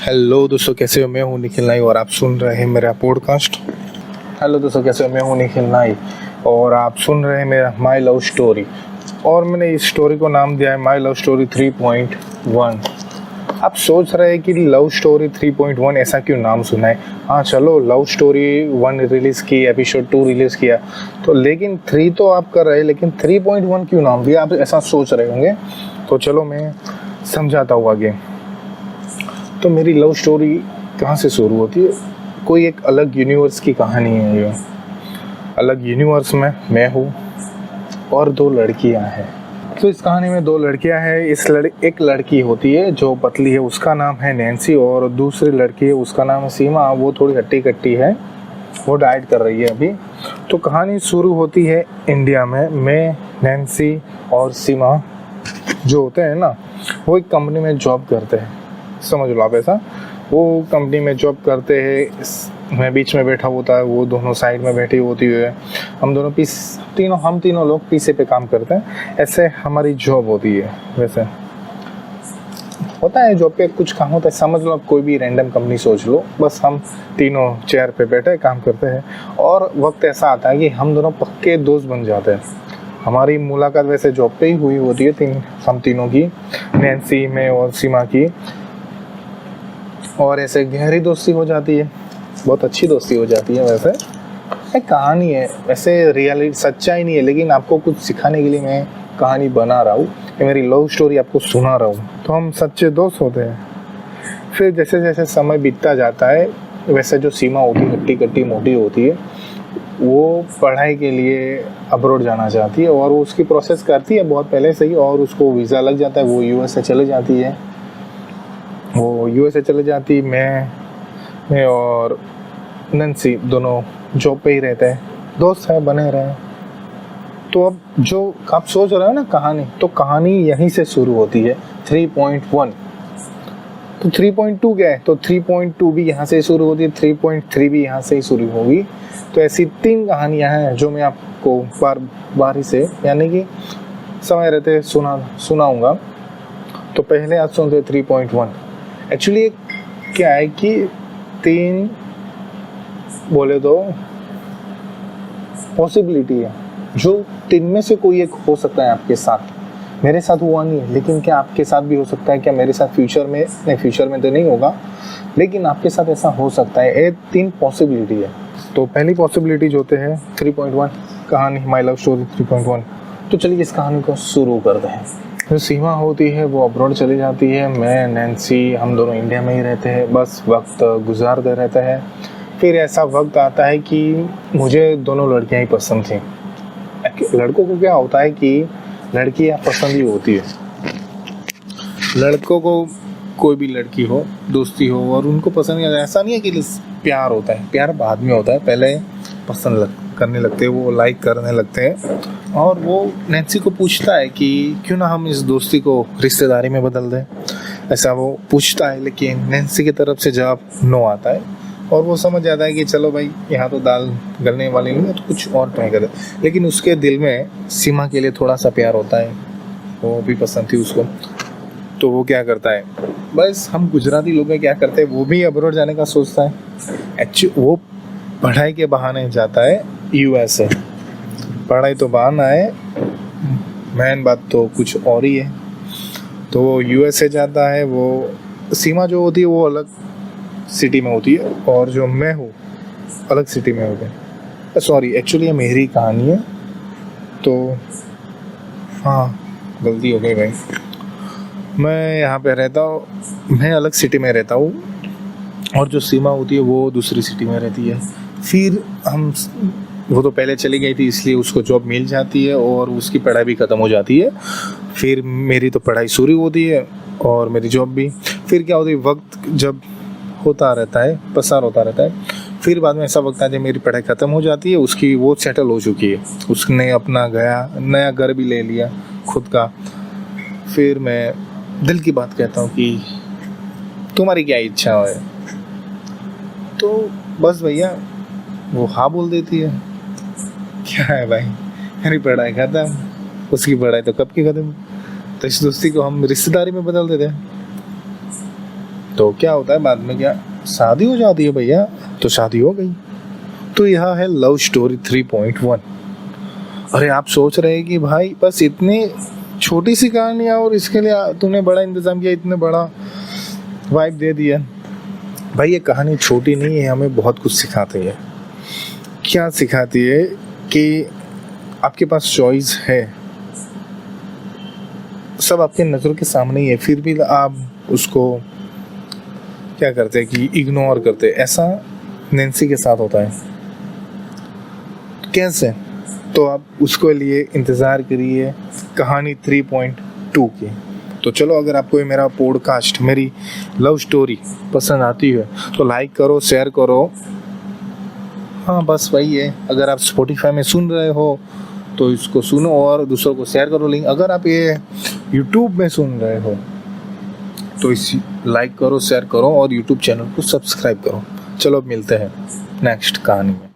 Hello दोस्तों, कैसे हो? मैं हूं निखिल नाई और आप सुन रहे हैं मेरा पॉडकास्ट। हेलो दोस्तों, कैसे हो? मैं हूं निखिल नाई और आप सुन रहे हैं मेरा माई लव स्टोरी। और मैंने इस स्टोरी को नाम दिया है माई लव स्टोरी 3.1। आप सोच रहे हैं कि लव स्टोरी 3.1 ऐसा क्यों नाम सुना है? हाँ चलो, लव स्टोरी 1 रिलीज़ की, एपिसोड 2 रिलीज़ किया तो, लेकिन 3 तो आप कर रहे हैं, लेकिन 3.1 क्यों नाम दिया? आप ऐसा सोच रहे होंगे। तो चलो मैं समझाता हूँ आगे। तो मेरी लव स्टोरी कहाँ से शुरू होती है? कोई एक अलग यूनिवर्स की कहानी है ये। अलग यूनिवर्स में मैं हूँ और 2 लड़कियाँ हैं। तो इस कहानी में 2 लड़कियाँ हैं। एक लड़की होती है जो पतली है, उसका नाम है नैन्सी, और दूसरी लड़की है उसका नाम है सीमा। वो थोड़ी हट्टी कट्टी है, वो डाइट कर रही है अभी। तो कहानी शुरू होती है इंडिया में। मैं, नैन्सी और सीमा जो होते हैं ना, वो एक कंपनी में जॉब करते हैं। समझ लो आप ऐसा, वो कंपनी में जॉब करते हैं। मैं बीच में बैठा होता है, वो दोनों साइड में बैठी होती है। हम तीनों लोग पीछे पे काम करते हैं। ऐसे हमारी जॉब होती है। वैसे होता है जॉब पे कुछ काम होता है। समझ लो आप कोई भी रैंडम कंपनी सोच लो, बस हम तीनों चेयर पे बैठे काम करते हैं। और वक्त ऐसा आता है कि हम दोनों पक्के दोस्त बन जाते हैं। हमारी मुलाकात वैसे जॉब पे ही हुई होती है, हम तीनों की, नैन्सी में और सीमा की। और ऐसे गहरी दोस्ती हो जाती है, बहुत अच्छी दोस्ती हो जाती है। वैसे एक कहानी है, वैसे रियलिटी सच्चाई नहीं है, लेकिन आपको कुछ सिखाने के लिए मैं कहानी बना रहा हूँ। ये मेरी लव स्टोरी आपको सुना रहा हूँ। तो हम सच्चे दोस्त होते हैं। फिर जैसे जैसे समय बीतता जाता है, वैसे जो सीमा होती है, हट्टी कट्टी मोटी होती है, वो पढ़ाई के लिए अब्रॉड जाना चाहती है और वो उसकी प्रोसेस करती है बहुत पहले से ही, और उसको वीज़ा लग जाता है। वो यूएस से चले जाती है। मैं और नैन्सी दोनों जॉब पे ही रहते हैं, दोस्त हैं, बने रहे। तो अब जो आप सोच रहे हो ना कहानी, तो कहानी यहीं से शुरू होती है 3.1। तो 3.2 क्या है? तो 3.2 भी यहाँ से शुरू होती है, 3.3 भी यहाँ से ही शुरू होगी। तो ऐसी 3 कहानियाँ हैं जो मैं आपको बारी से, यानी कि समय रहते सुनाऊंगा। तो पहले आप सुनते 3.1। एक्चुअली क्या है कि 3 बोले तो पॉसिबिलिटी है, जो 3 में से कोई एक हो सकता है आपके साथ। मेरे साथ हुआ नहीं है, लेकिन क्या आपके साथ भी हो सकता है? क्या मेरे साथ फ्यूचर में तो नहीं होगा, लेकिन आपके साथ ऐसा हो सकता है। ये 3 पॉसिबिलिटी है। तो पहली पॉसिबिलिटी जो होते हैं 3.1 कहानी, माई लव स्टोरी 3.1। तो चलिए इस कहानी को शुरू करते हैं। जो सीमा होती है वो अब्रॉड चली जाती है। मैं, नैन्सी, हम दोनों इंडिया में ही रहते हैं, बस वक्त गुजारते रहता है। फिर ऐसा वक्त आता है कि मुझे दोनों लड़कियां ही पसंद थी। लड़कों को क्या होता है कि लड़कियां पसंद ही होती है। लड़कों को कोई भी लड़की हो, दोस्ती हो, और उनको पसंद नहीं आता। ऐसा नहीं है कि प्यार होता है, प्यार बाद में होता है, पहले पसंद करने लगते हैं, वो लाइक करने लगते हैं। और वो नैन्सी को पूछता है कि क्यों ना हम इस दोस्ती को रिश्तेदारी में बदल दें, ऐसा वो पूछता है। लेकिन नैन्सी की तरफ से जवाब नो आता है, और वो समझ जाता है कि चलो भाई, यहाँ तो दाल गलने वाली नहीं है, तो कुछ और ट्राई करें। लेकिन उसके दिल में सीमा के लिए थोड़ा सा प्यार होता है, वो भी पसंद थी उसको। तो वो क्या करता है, बस हम गुजराती लोग क्या करते हैं, वो भी अब्रॉड जाने का सोचता है। एक्चुअली वो पढ़ाई के बहाने जाता है यूएसए। पढ़ाई तो बहाना है, मेन बात तो कुछ और ही है। तो वो यूएसए जाता है। वो सीमा जो होती है वो अलग सिटी में होती है, और जो मैं हूँ अलग सिटी में होते हैं। सॉरी, एक्चुअली ये मेरी कहानी है। तो हाँ, गलती हो गई भाई। मैं यहाँ पे रहता हूँ, मैं अलग सिटी में रहता हूँ, और जो सीमा होती है वो दूसरी सिटी में रहती है। फिर वो तो पहले चली गई थी, इसलिए उसको जॉब मिल जाती है और उसकी पढ़ाई भी ख़त्म हो जाती है। फिर मेरी तो पढ़ाई शुरू होती है और मेरी जॉब भी। फिर क्या होती है, वक्त जब होता रहता है, पसार होता रहता है। फिर बाद में ऐसा वक्त आता है मेरी पढ़ाई ख़त्म हो जाती है, उसकी वो सेटल हो चुकी है, उसने अपना नया घर भी ले लिया खुद का। फिर मैं दिल की बात कहता हूँ कि तुम्हारी क्या इच्छा है? तो बस भैया वो हाँ बोल देती है। क्या है भाई, मेरी पढ़ाई खत्म, उसकी पढ़ाई तो कब की खत्म। तो इस दोस्ती को हम रिश्तेदारी में बदल देते हैं। तो क्या होता है बाद में, क्या शादी हो जाती है भैया, तो शादी हो गई। तो यह है लव स्टोरी 3.1। अरे आप सोच रहे हैं कि भाई बस इतनी छोटी सी कहानी है और इसके लिए तूने बड़ा इंतजाम किया, इतने बड़ा वाइब दे दिया। भाई ये कहानी छोटी नहीं है, हमें बहुत कुछ सिखाती है। क्या सिखाती है कि आपके पास चॉइस है, सब आपके नज़र के सामने ही है, फिर भी आप उसको क्या करते हैं कि इग्नोर करते हैं। ऐसा नैन्सी के साथ होता है। कैसे? तो आप उसके लिए इंतज़ार करिए कहानी 3.2 की। तो चलो, अगर आपको ये मेरा पॉडकास्ट, मेरी लव स्टोरी पसंद आती है तो लाइक करो, शेयर करो। हाँ बस वही है। अगर आप स्पॉटिफाई में सुन रहे हो तो इसको सुनो और दूसरों को शेयर करो लिंक। अगर आप ये यूट्यूब में सुन रहे हो तो इसी लाइक करो, शेयर करो और यूट्यूब चैनल को सब्सक्राइब करो। चलो अब मिलते हैं नेक्स्ट कहानी में।